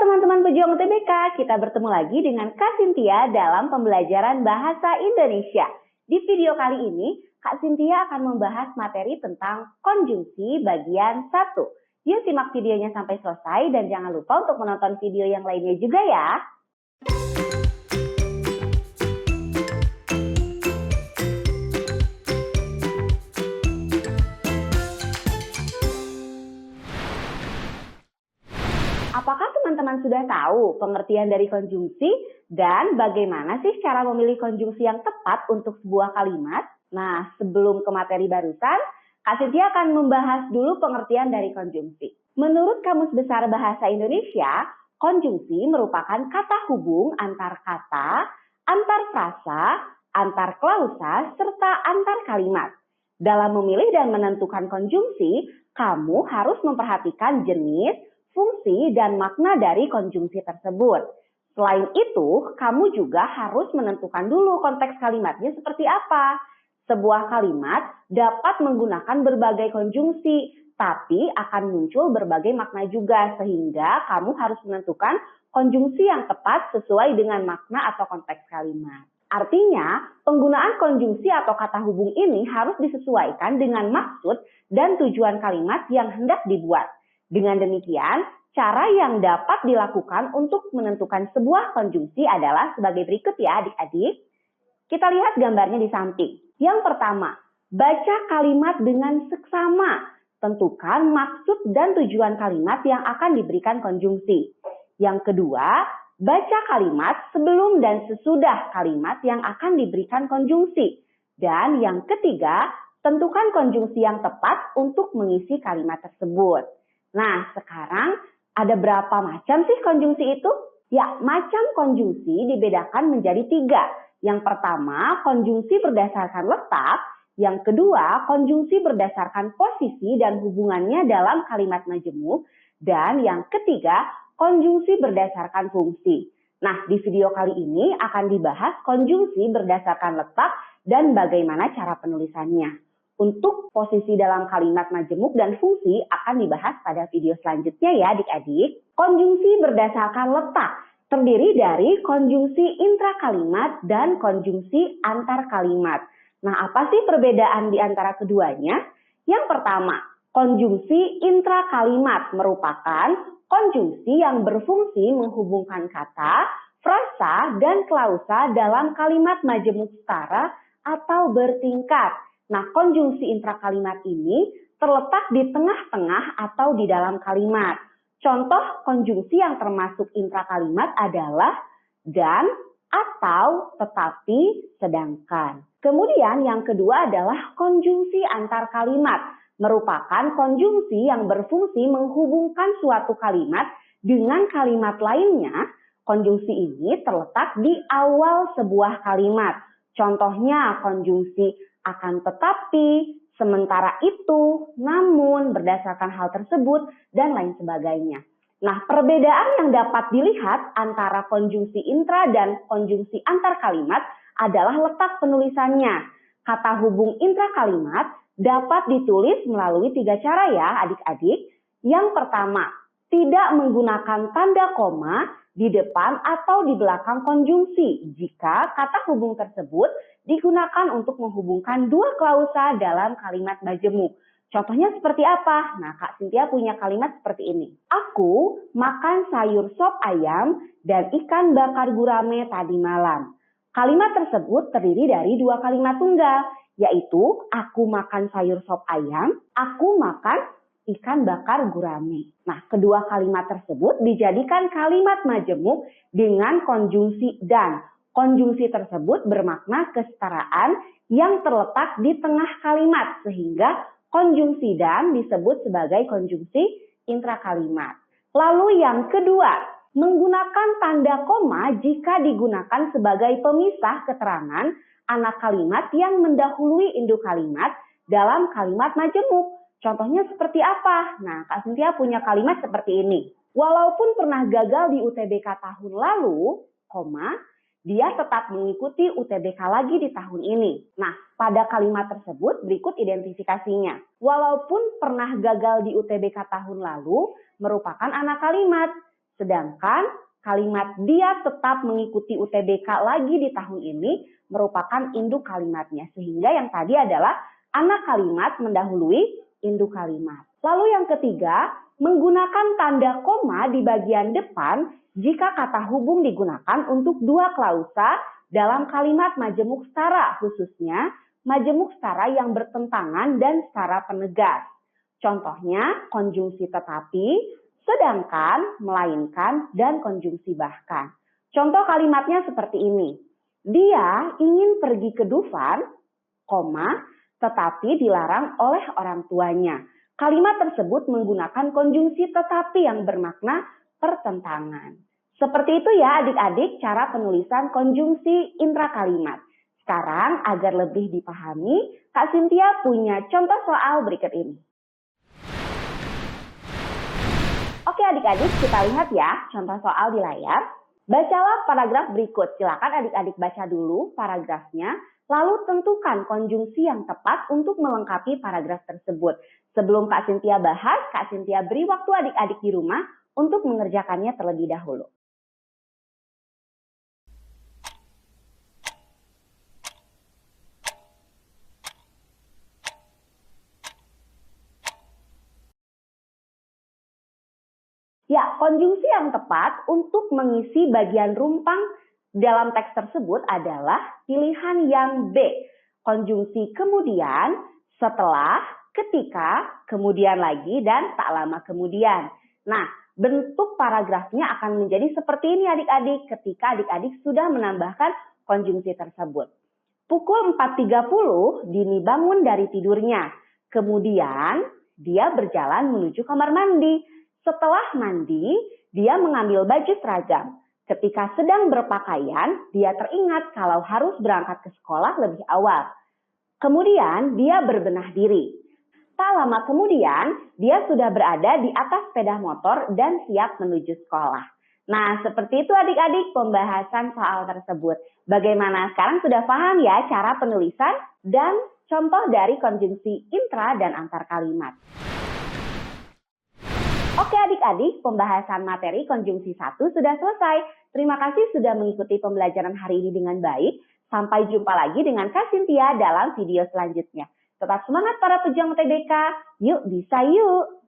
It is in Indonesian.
teman-teman pejuang UTBK, kita bertemu lagi dengan Kak Cynthia dalam pembelajaran Bahasa Indonesia. Di video kali ini, Kak Cynthia akan membahas materi tentang konjungsi bagian 1. Yuk simak videonya sampai selesai dan jangan lupa untuk menonton video yang lainnya juga ya. Apakah teman-teman sudah tahu pengertian dari konjungsi dan bagaimana sih cara memilih konjungsi yang tepat untuk sebuah kalimat? Nah, sebelum ke materi barusan, Kak Cynthia akan membahas dulu pengertian dari konjungsi. Menurut Kamus Besar Bahasa Indonesia, konjungsi merupakan kata hubung antar kata, antar frasa, antar klausa, serta antar kalimat. Dalam memilih dan menentukan konjungsi, kamu harus memperhatikan jenis, fungsi, dan makna dari konjungsi tersebut. Selain itu, kamu juga harus menentukan dulu konteks kalimatnya seperti apa. Sebuah kalimat dapat menggunakan berbagai konjungsi, tapi akan muncul berbagai makna juga, sehingga kamu harus menentukan konjungsi yang tepat sesuai dengan makna atau konteks kalimat. Artinya, penggunaan konjungsi atau kata hubung ini harus disesuaikan dengan maksud dan tujuan kalimat yang hendak dibuat. Dengan demikian, cara yang dapat dilakukan untuk menentukan sebuah konjungsi adalah sebagai berikut ya adik-adik. Kita lihat gambarnya di samping. Yang pertama, baca kalimat dengan seksama. Tentukan maksud dan tujuan kalimat yang akan diberikan konjungsi. Yang kedua, baca kalimat sebelum dan sesudah kalimat yang akan diberikan konjungsi. Dan yang ketiga, tentukan konjungsi yang tepat untuk mengisi kalimat tersebut. Nah, sekarang ada berapa macam sih konjungsi itu? Ya, macam konjungsi dibedakan menjadi 3. Yang pertama, konjungsi berdasarkan letak. Yang kedua, konjungsi berdasarkan posisi dan hubungannya dalam kalimat majemuk. Dan yang ketiga, konjungsi berdasarkan fungsi. Nah, di video kali ini akan dibahas konjungsi berdasarkan letak dan bagaimana cara penulisannya. Untuk posisi dalam kalimat majemuk dan fungsi akan dibahas pada video selanjutnya ya adik-adik. Konjungsi berdasarkan letak terdiri dari konjungsi intrakalimat dan konjungsi antar kalimat. Nah, apa sih perbedaan di antara keduanya? Yang pertama, konjungsi intrakalimat merupakan konjungsi yang berfungsi menghubungkan kata, frasa, dan klausa dalam kalimat majemuk setara atau bertingkat. Nah, konjungsi intrakalimat ini terletak di tengah-tengah atau di dalam kalimat. Contoh konjungsi yang termasuk intrakalimat adalah dan, atau, tetapi, sedangkan. Kemudian yang kedua adalah konjungsi antar kalimat. Merupakan konjungsi yang berfungsi menghubungkan suatu kalimat dengan kalimat lainnya. Konjungsi ini terletak di awal sebuah kalimat. Contohnya konjungsi akan tetapi, sementara itu, namun, berdasarkan hal tersebut, dan lain sebagainya. Nah, perbedaan yang dapat dilihat antara konjungsi intra dan konjungsi antar kalimat adalah letak penulisannya. Kata hubung intrakalimat dapat ditulis melalui 3 cara ya adik-adik. Yang pertama, tidak menggunakan tanda koma di depan atau di belakang konjungsi jika kata hubung tersebut digunakan untuk menghubungkan 2 klausa dalam kalimat majemuk. Contohnya seperti apa? Nah, Kak Cynthia punya kalimat seperti ini. Aku makan sayur sop ayam dan ikan bakar gurame tadi malam. Kalimat tersebut terdiri dari 2 kalimat tunggal, yaitu aku makan sayur sop ayam, aku makan ikan bakar gurame. Nah, kedua kalimat tersebut dijadikan kalimat majemuk dengan konjungsi dan. Konjungsi tersebut bermakna kesetaraan yang terletak di tengah kalimat, sehingga konjungsi dan disebut sebagai konjungsi intrakalimat. Lalu yang kedua, menggunakan tanda koma jika digunakan sebagai pemisah keterangan anak kalimat yang mendahului induk kalimat dalam kalimat majemuk. Contohnya seperti apa? Nah, Kak Cynthia punya kalimat seperti ini. Walaupun pernah gagal di UTBK tahun lalu, dia tetap mengikuti UTBK lagi di tahun ini. Nah, pada kalimat tersebut berikut identifikasinya. Walaupun pernah gagal di UTBK tahun lalu, merupakan anak kalimat. Sedangkan kalimat dia tetap mengikuti UTBK lagi di tahun ini merupakan induk kalimatnya. Sehingga yang tadi adalah anak kalimat mendahului induk kalimat. Lalu yang ketiga, menggunakan tanda koma di bagian depan jika kata hubung digunakan untuk dua klausa dalam kalimat majemuk setara, khususnya majemuk setara yang bertentangan dan setara penegas. Contohnya konjungsi tetapi, sedangkan, melainkan, dan konjungsi bahkan. Contoh kalimatnya seperti ini. Dia ingin pergi ke Dufan, tetapi dilarang oleh orang tuanya. Kalimat tersebut menggunakan konjungsi tetapi yang bermakna pertentangan. Seperti itu ya adik-adik cara penulisan konjungsi intrakalimat. Sekarang agar lebih dipahami, Kak Cynthia punya contoh soal berikut ini. Oke adik-adik, kita lihat ya contoh soal di layar. Bacalah paragraf berikut. Silakan adik-adik baca dulu paragrafnya, lalu tentukan konjungsi yang tepat untuk melengkapi paragraf tersebut. Sebelum Kak Cynthia bahas, Kak Cynthia beri waktu adik-adik di rumah untuk mengerjakannya terlebih dahulu. Ya, konjungsi yang tepat untuk mengisi bagian rumpang dalam teks tersebut adalah pilihan yang B. Konjungsi kemudian, setelah, ketika, kemudian lagi, dan tak lama kemudian. Nah, bentuk paragrafnya akan menjadi seperti ini adik-adik ketika adik-adik sudah menambahkan konjungsi tersebut. Pukul 4.30 Dini bangun dari tidurnya. Kemudian dia berjalan menuju kamar mandi. Setelah mandi, dia mengambil baju seragam. Ketika sedang berpakaian, dia teringat kalau harus berangkat ke sekolah lebih awal. Kemudian dia berbenah diri. Tak lama kemudian, dia sudah berada di atas sepeda motor dan siap menuju sekolah. Nah, seperti itu adik-adik pembahasan soal tersebut. Bagaimana sekarang sudah paham ya cara penulisan dan contoh dari konjungsi intra dan antar kalimat. Oke adik-adik, pembahasan materi konjungsi 1 sudah selesai. Terima kasih sudah mengikuti pembelajaran hari ini dengan baik. Sampai jumpa lagi dengan Kak Cynthia dalam video selanjutnya. Tetap semangat para pejuang UTBK. Yuk bisa yuk!